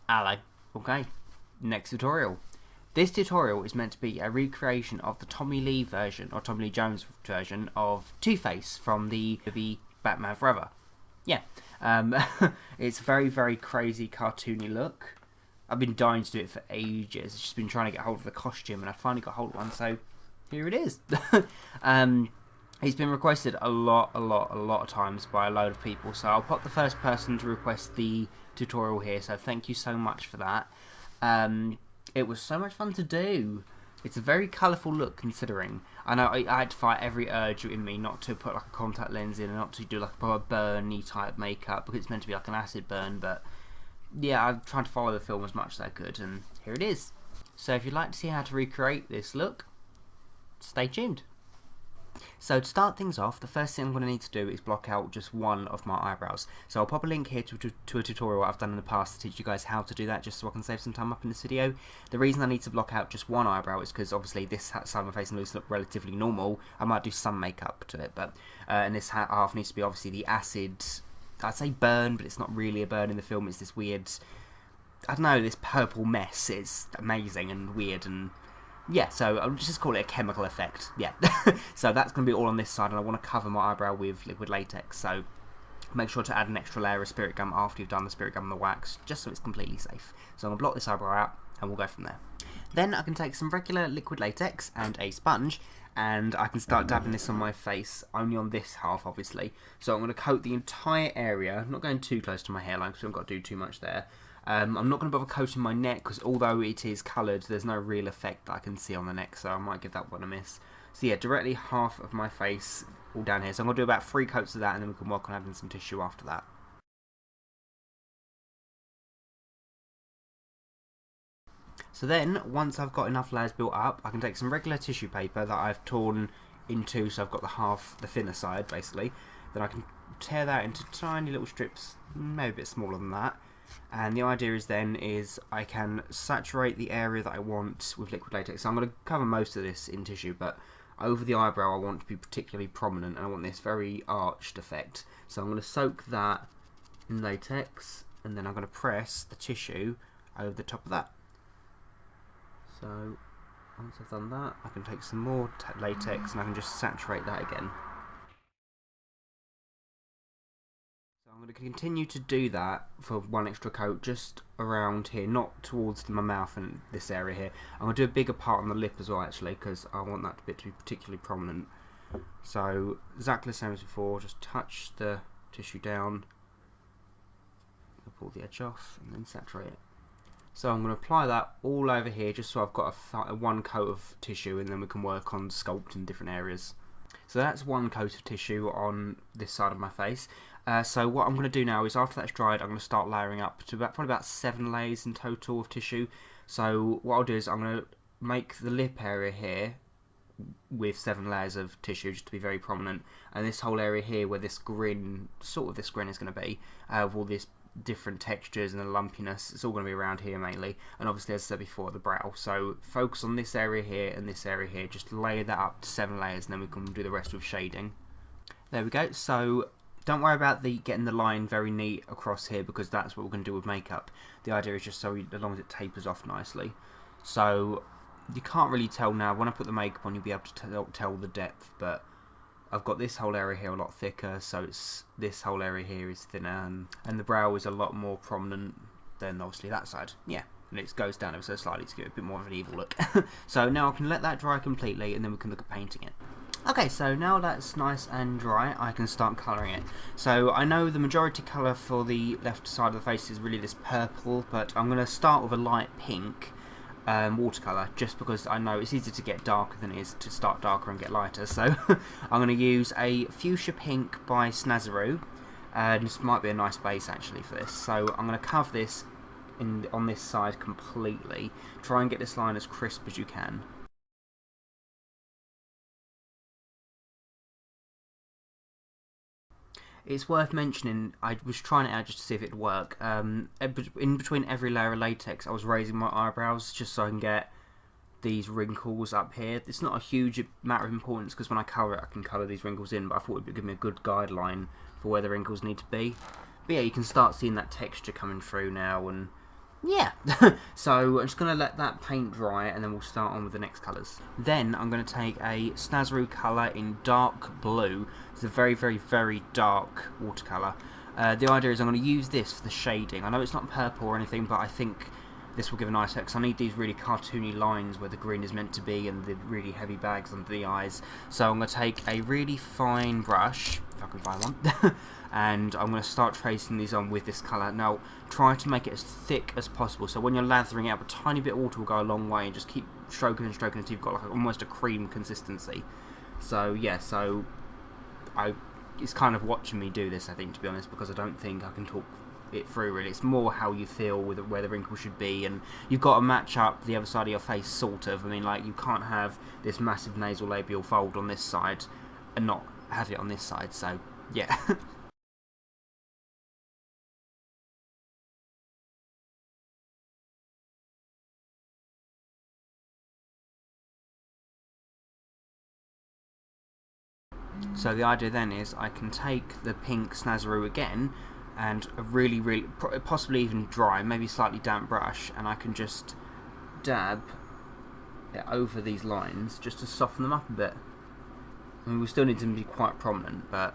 Hello. Okay, next tutorial. This tutorial is meant to be a recreation of the Tommy Lee version, or Tommy Lee Jones version, of Two-Face from the movie Batman Forever. Yeah, it's a very, very crazy, cartoony look. I've been dying to do it for ages. I've just been trying to get hold of the costume, and I finally got hold of one, so here it is. It's been requested a lot of times by a load of people, so I'll put the first person to request the tutorial here, so thank you so much for that. It was so much fun to do. It's a very colourful look, considering. I know I had to fight every urge in me not to put like a contact lens in and not to do like a proper burny type makeup, because it's meant to be like an acid burn, but yeah, I've tried to follow the film as much as I could, and here it is. So if you'd like to see how to recreate this look, stay tuned. So to start things off, the first thing I'm going to need to do is block out just one of my eyebrows. So I'll pop a link here to a tutorial I've done in the past to teach you guys how to do that, just so I can save some time up in this video. The reason I need to block out just one eyebrow is because obviously this side of my face needs to look relatively normal. I might do some makeup to it, but and this half needs to be obviously the acid, I'd say burn, but it's not really a burn in the film. It's this weird, I don't know, this purple mess. It's amazing and weird, and yeah, so I'll just call it a chemical effect. Yeah. So that's going to be all on this side, and I want to cover my eyebrow with liquid latex, so make sure to add an extra layer of spirit gum after you've done the spirit gum and the wax, just so it's completely safe. So I'm going to block this eyebrow out, and we'll go from there. Then I can take some regular liquid latex and a sponge, and I can start dabbing this on my face, only on this half obviously. So I'm going to coat the entire area. I'm not going too close to my hairline because I haven't got to do too much there. I'm not going to bother coating my neck because although it is coloured, there's no real effect that I can see on the neck, so I might give that one a miss. So yeah, directly half of my face all down here. So I'm going to do about 3 coats of that, and then we can work on adding some tissue after that. So then, once I've got enough layers built up, I can take some regular tissue paper that I've torn into, so I've got the thinner side basically. Then I can tear that into tiny little strips, maybe a bit smaller than that. And the idea is I can saturate the area that I want with liquid latex. So I'm going to cover most of this in tissue, but over the eyebrow I want to be particularly prominent, and I want this very arched effect. So I'm going to soak that in latex, and then I'm going to press the tissue over the top of that. So once I've done that, I can take some more latex and I can just saturate that again. I'm going to continue to do that for one extra coat just around here, not towards my mouth and this area here. I'm going to do a bigger part on the lip as well, actually, because I want that bit to be particularly prominent. So exactly the same as before, just touch the tissue down, pull the edge off, and then saturate it. So I'm going to apply that all over here just so I've got a one coat of tissue, and then we can work on sculpting different areas. So that's one coat of tissue on this side of my face. So what I'm going to do now is, after that's dried, I'm going to start layering up to probably about 7 layers in total of tissue. So what I'll do is I'm going to make the lip area here with 7 layers of tissue, just to be very prominent, and this whole area here where this grin, sort of this grin is going to be, with all these different textures and the lumpiness, it's all going to be around here mainly, and obviously as I said before, the brow. So focus on this area here and this area here, just layer that up to 7 layers, and then we can do the rest with shading. There we go. So don't worry about getting the line very neat across here, because that's what we're going to do with makeup. The idea is just so as long as it tapers off nicely. So you can't really tell now. When I put the makeup on, you'll be able to tell the depth, but I've got this whole area here a lot thicker, so this whole area here is thinner, and the brow is a lot more prominent than obviously that side. Yeah, and it goes down ever so slightly to give it a bit more of an evil look. So now I can let that dry completely, and then we can look at painting it. Okay, so now that's nice and dry, I can start colouring it. So I know the majority colour for the left side of the face is really this purple, but I'm going to start with a light pink watercolour, just because I know it's easier to get darker than it is to start darker and get lighter. So I'm going to use a Fuchsia Pink by Snazaroo, and this might be a nice base actually for this. So I'm going to cover this on this side completely, try and get this line as crisp as you can. It's worth mentioning, I was trying it out just to see if it'd work. In between every layer of latex, I was raising my eyebrows just so I can get these wrinkles up here. It's not a huge matter of importance because when I colour it, I can colour these wrinkles in, but I thought it would give me a good guideline for where the wrinkles need to be. But yeah, you can start seeing that texture coming through now, and yeah, so I'm just going to let that paint dry and then we'll start on with the next colours. Then I'm going to take a Snazaroo colour in dark blue. It's a very, very, very dark watercolour. The idea is I'm going to use this for the shading. I know it's not purple or anything, but I think this will give a nice effect, because I need these really cartoony lines where the green is meant to be and the really heavy bags under the eyes. So I'm going to take a really fine brush, if I can find one, and I'm going to start tracing these on with this colour. Now, try to make it as thick as possible, so when you're lathering it up, a tiny bit of water will go a long way, and just keep stroking and stroking until you've got like almost a cream consistency. So yeah, it's kind of watching me do this, I think, to be honest, because I don't think I can talk it through really. It's more how you feel with where the wrinkle should be, and you've got to match up the other side of your face, sort of. I mean, like, you can't have this massive nasal labial fold on this side and not have it on this side, so yeah. So the idea then is I can take the pink Snazaroo again, and a really, really, possibly even dry, maybe slightly damp brush, and I can just dab it over these lines just to soften them up a bit. I mean, we still need them to be quite prominent, but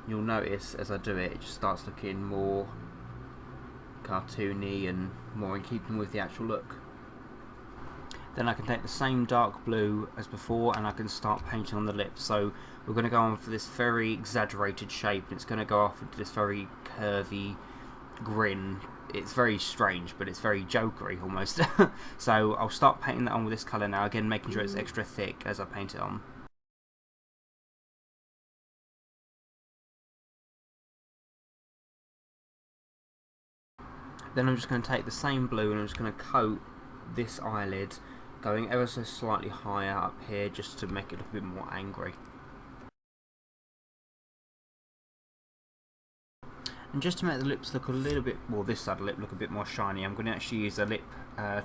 you'll notice as I do it, it just starts looking more cartoony and more in keeping with the actual look. Then I can take the same dark blue as before and I can start painting on the lips. So we're going to go on for this very exaggerated shape, and it's going to go off into this very curvy grin. It's very strange, but it's very jokery almost. So I'll start painting that on with this colour now, again making sure it's extra thick as I paint it on. Then I'm just going to take the same blue and I'm just going to coat this eyelid, going ever so slightly higher up here just to make it look a bit more angry. And just to make the lips look a little bit, well, this side of the lip look a bit more shiny, I'm going to actually use a lip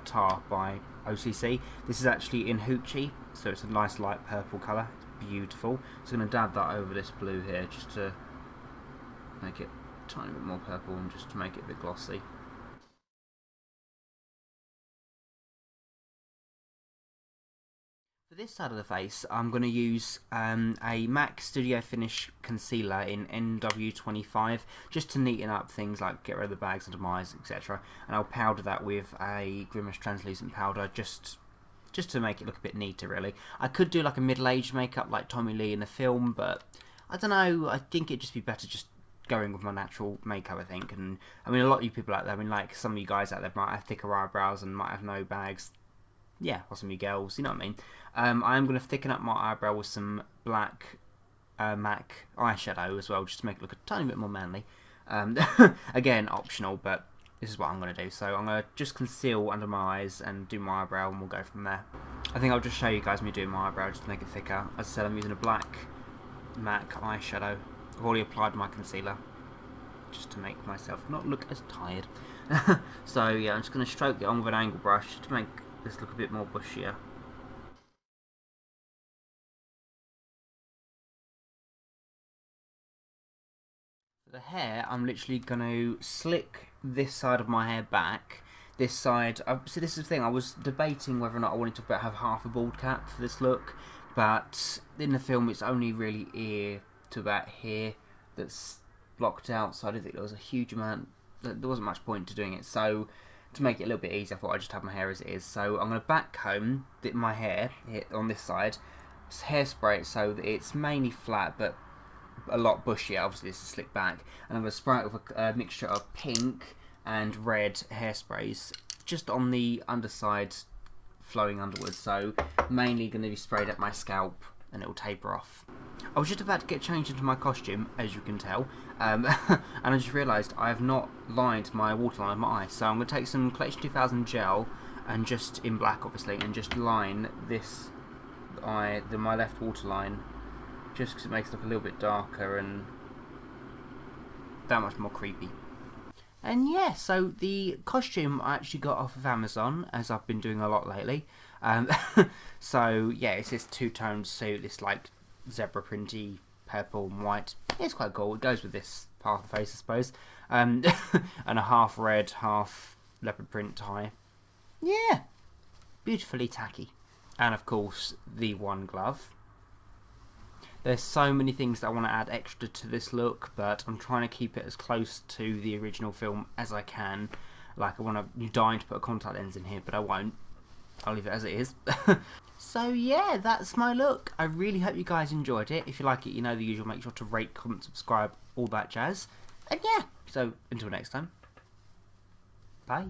tar by OCC. This is actually in Fuchsia, so it's a nice light purple colour. It's beautiful. So I'm going to dab that over this blue here just to make it a tiny bit more purple and just to make it a bit glossy. For this side of the face, I'm going to use a M.A.C Studio Finish Concealer in NW25 just to neaten up things like get rid of the bags under my eyes, etc. And I'll powder that with a Grimas translucent powder just to make it look a bit neater, really. I could do like a middle-aged makeup like Tommy Lee in the film, but I don't know, I think it'd just be better just going with my natural makeup, I think. And I mean, a lot of you people out there, I mean, like some of you guys out there might have thicker eyebrows and might have no bags. Yeah, or some of you girls, you know what I mean. I am going to thicken up my eyebrow with some black M.A.C eyeshadow as well, just to make it look a tiny bit more manly. Again, optional, but this is what I'm going to do. So I'm going to just conceal under my eyes and do my eyebrow, and we'll go from there. I think I'll just show you guys me doing my eyebrow just to make it thicker. As I said, I'm using a black M.A.C eyeshadow. I've already applied my concealer, just to make myself not look as tired. So yeah, I'm just going to stroke it on with an angle brush to make this look a bit more bushier. For the hair, I'm literally going to slick this side of my hair back. This side, so this is the thing, I was debating whether or not I wanted to have half a bald cap for this look, but in the film it's only really ear to about here that's blocked out, so I didn't think there was a huge amount, there wasn't much point to doing it. So to make it a little bit easier, I thought I'd just have my hair as it is. So I'm going to back comb my hair here on this side, hairspray it so that it's mainly flat but a lot bushier. Obviously this is slick back, and I'm going to spray it with a mixture of pink and red hairsprays just on the underside, flowing underwards. So mainly going to be sprayed at my scalp and it will taper off. I was just about to get changed into my costume, as you can tell, and I just realised I have not lined my waterline of my eye. So I'm going to take some Collection 2000 gel, and just in black obviously, and just line this eye, my left waterline, just because it makes it look a little bit darker and that much more creepy. And yeah, so the costume I actually got off of Amazon, as I've been doing a lot lately. So yeah, it's this two-tone suit, this like zebra printy purple and white. It's quite cool. It goes with this part of the face, I suppose. And a half red, half leopard print tie. Yeah, beautifully tacky. And of course, the one glove. There's so many things that I want to add extra to this look, but I'm trying to keep it as close to the original film as I can. Like, I want to, you're dying to put a contact lens in here, but I won't. I'll leave it as it is. So yeah, that's my look. I really hope you guys enjoyed it. If you like it, you know the usual. Make sure to rate, comment, subscribe, all that jazz. And yeah, so until next time. Bye.